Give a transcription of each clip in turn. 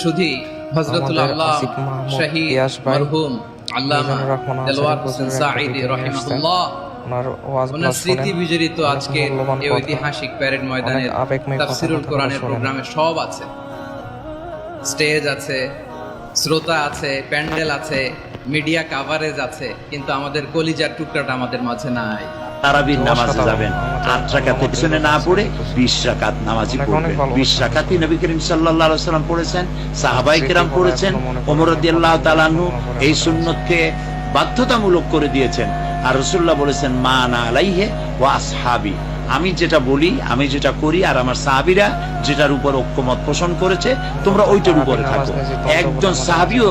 শুধু হযরতুল আল্লাহ শহীদ মরহুম আল্লামা দেলওয়ার হোসেন সাঈদী রাহিমাহুল্লাহ ওনার স্মৃতি বিজড়িত আজকে এই ঐতিহাসিক প্যারেড ময়দানে তাফসীরুল কোরআনের প্রোগ্রামে সব আছে। স্টেজ আছে, শ্রোতা আছে, প্যান্ডেল আছে, মিডিয়া কাভারেজ আছে, কিন্তু আমাদের কলিজার টুকরাটা আমাদের মাঝে নাই। তারাবির নামাজে যাবেন, 8 রাকাতের পিছনে না পড়ে 20 রাকাত নামাজই পড়বেন। 20 রাকাতই নবী করিম সাল্লাল্লাহু আলাইহি ওয়াসাল্লাম পড়েছেন, সাহাবায়ে কেরাম পড়েছেন, ওমর রাদিয়াল্লাহু তাআলা আনহু এই সুন্নতকে বাধ্যতামূলক করে দিয়েছেন। আর রাসূলুল্লাহ বলেছেন, মা আনা আলাইহি ওয়া আসহাবি, আমি যেটা বলি, আমি যেটা করি, আর আমার সাহাবীরা যেটার উপর ঐক্যমত পোষণ করেছে, তোমরা ওইটার উপরে থাকো। একজন সাহাবীও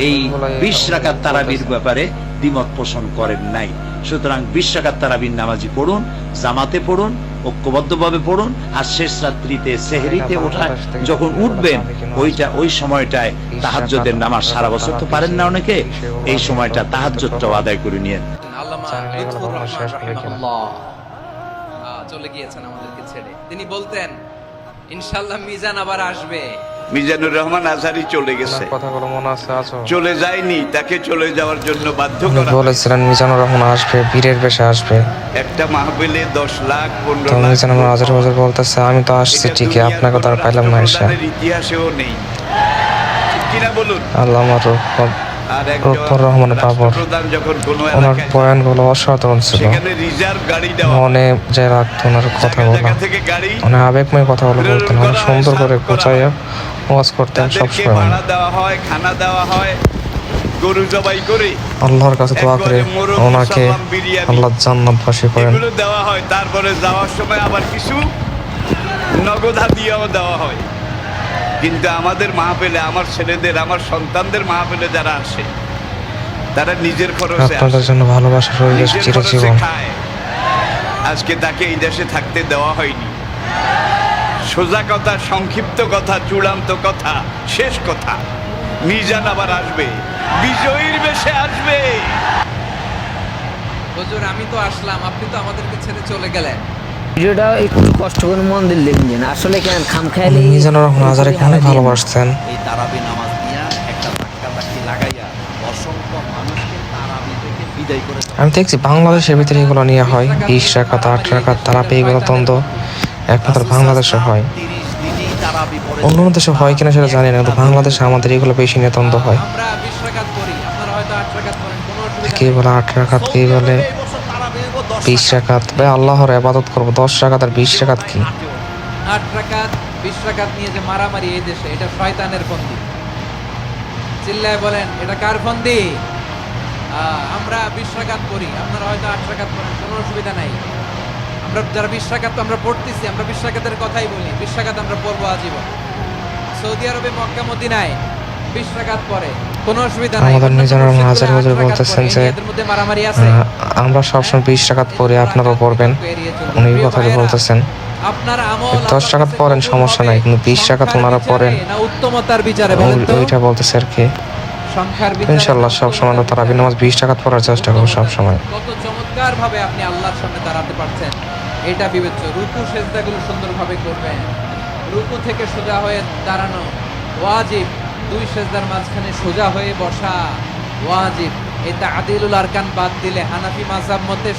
এই 20 রাকাত তারাবির ব্যাপারে দ্বিমত পোষণ করেন নাই। সুতরাং 20 রাকাত তারাবির নামাজি পড়ুন, জামাতে পড়ুন, ঐক্যবদ্ধভাবে পড়ুন। আর শেষ রাত্রিতে সেহরিতে ওঠা যখন উঠবেন, ওই সময়টায় তাহাজ্জুদের নামাজ, সারা বছর তো পারেন না অনেকে, এই সময়টা তাহাজ্জুদটাও আদায় করে নিয়েন। আল্লামা লুৎফুর রহমান রাহিমাহুল্লাহ চলে গিয়েছেন আমাদেরকে ছেড়ে। তিনি বলতেন, ইনশাআল্লাহ মিজান আবার আসবে। মিজানুর রহমান আজহারি চলে গেছে, কথাগুলো মনে আছে? চলে যায়নি, তাকে চলে যাওয়ার জন্য বাধ্য করা বলেছিলেন মিজানুর রহমান আসবে, বীরের বেশে আসবে। একটা মাহফিলে 10 লাখ 15 তো লাখ মিজানুর রহমান হাজার বছর বলতেছে, আমি তো আসছি ঠিকই, আপনাকে তো আর পাইলাম না এসে। ইতিহাসেও নেই, কিনা বলুন। আল্লামা আর লুৎফুর রহমান বাবর, ওনার বয়ানগুলো অসাধারণ ছিল। মনে যে রাখতো ওনার কথাগুলো, মানে আবেগময় কথাগুলো বলতেন, অনেক সুন্দর করে গুছাইয়া ওয়াজ করতেন সবসময়। খানা দেওয়া হয়, গরু জবাই করে আল্লাহর কাছে দোয়া করে ওনাকে আল্লাহ জান্নাতবাসী করেন। এগুলো দেওয়া হয়। তারপরে যাওয়ার সময় আবার কিছু নগদ হাদিয়াও দেওয়া হয়। কিন্তু আমাদের মাহফিলে, আমার ছেলেদের, আমার সন্তানদের মাহফিলে যারা আসে, তারা নিজের খরচে আপনাদের জন্য ভালোবাসা রইল চিরজীবন। আজকে তাকে এই দেশে থাকতে দেওয়া হয়নি। সোজা কথা, সংক্ষিপ্ত কথা, চূড়ান্ত কথা, শেষ কথা, মিজান আবার আসবে, বিজয়ীর বেশে আসবে। হুজুর, আমি তো আসলাম, আপনি তো আমাদেরকে ছেড়ে চলে গেলেন। ভিডিওটা একটু কষ্ট করে মন দিয়ে দেখবেন, আসলে কেন খাম খাইলে মিজানুর রহমান আজহারিকে অনেক ভালোবাসতেন। এই তারাবি নামাজ দিয়া একটা ধাক্কা লাগাইয়া অসংখ্য মানুষকে তারাবি থেকে বিদায় করে। আমি দেখছি বাংলাদেশের ভিতরে এগুলো নিয়ে হয়, 20 রাকাত, 8 রাকাত তারাবি, এগুলো দ্বন্দ্ব একমাত্র বাংলাদেশে হয়। অন্য দেশে হয় কিনা সেটা জানি না, কিন্তু বাংলাদেশে আমাদের এগুলো বেশি নিয়ে দ্বন্দ্ব হয়। আমরা 20 রাকাত পড়ি, আপনারা হয়তো 8 রাকাত পড়েন, কোনো অসুবিধা কে বলে 8 রাকাত, কে বলে 20 রাকাত। ভাই আল্লাহর ইবাদত করব, 10 রাকাত আর 20 রাকাত কি? 8 রাকাত 20 রাকাত নিয়ে যে মারামারি এই দেশে, এটা শয়তানের ফন্দি। চিল্লায় বলেন, এটা কার ফন্দি? আমরা 20 রাকাত পড়ি, আপনারা হয়তো 8 রাকাত পড়েন, কোনো অসুবিধা নাই। আমরা যারা 20 রাকাত আমরা পড়তেছি, আমরা 20 রাকাতের কথাই বলি, 20 রাকাত আমরা পড়বো আজীবন। সৌদি আরবে, মক্কা মদিনায় 20 রাকাত পড়ে, কোনো অসুবিধা নাই। আমাদের মিজানুর রহমান আজহারি হুজুর বলতেছেন যে আমরা সবসময় 20 রাকাত পড়ি, আপনারাও পড়বেন। উনি এই কথাটি বলতেছেন। আপনার আমল 10 রাকাত পড়েন, সমস্যা নাই, কিন্তু 20 রাকাত ওনারা পড়েন, না উত্তমতার বিচারে বলেন তো? ওইটা বলতেছে আর কি। সংখ্যার বিচারে ইনশাআল্লাহ সবসময় তারাবি নামাজ 20 রাকাত পড়ার চেষ্টা করব সবসময়। কত চমৎকার ভাবে আপনি আল্লাহর সামনে দাঁড়াতে পারছেন, এটা বিবেচ্য। রুকু সেজদাগুলো সুন্দরভাবে করবেন, রুকু থেকে সোজা হয়ে দাঁড়ানো ওয়াজিব, 2 সেজদার মাঝখানে সোজা হয়ে বসা ওয়াজিব। এই তা'দিলুল আরকান বাদ দিলে হানাফি মাযহাব মতে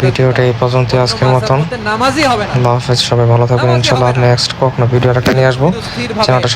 ভিডিওটা এই পর্যন্ত আজকের মতন। নামাজই হবে না। আল্লাহ হাফেজ, সবাই ভালো থাকবেন। ইনশাআল্লাহ নেক্সট কখনো ভিডিও একটা নিয়ে আসবো। চ্যানেলটা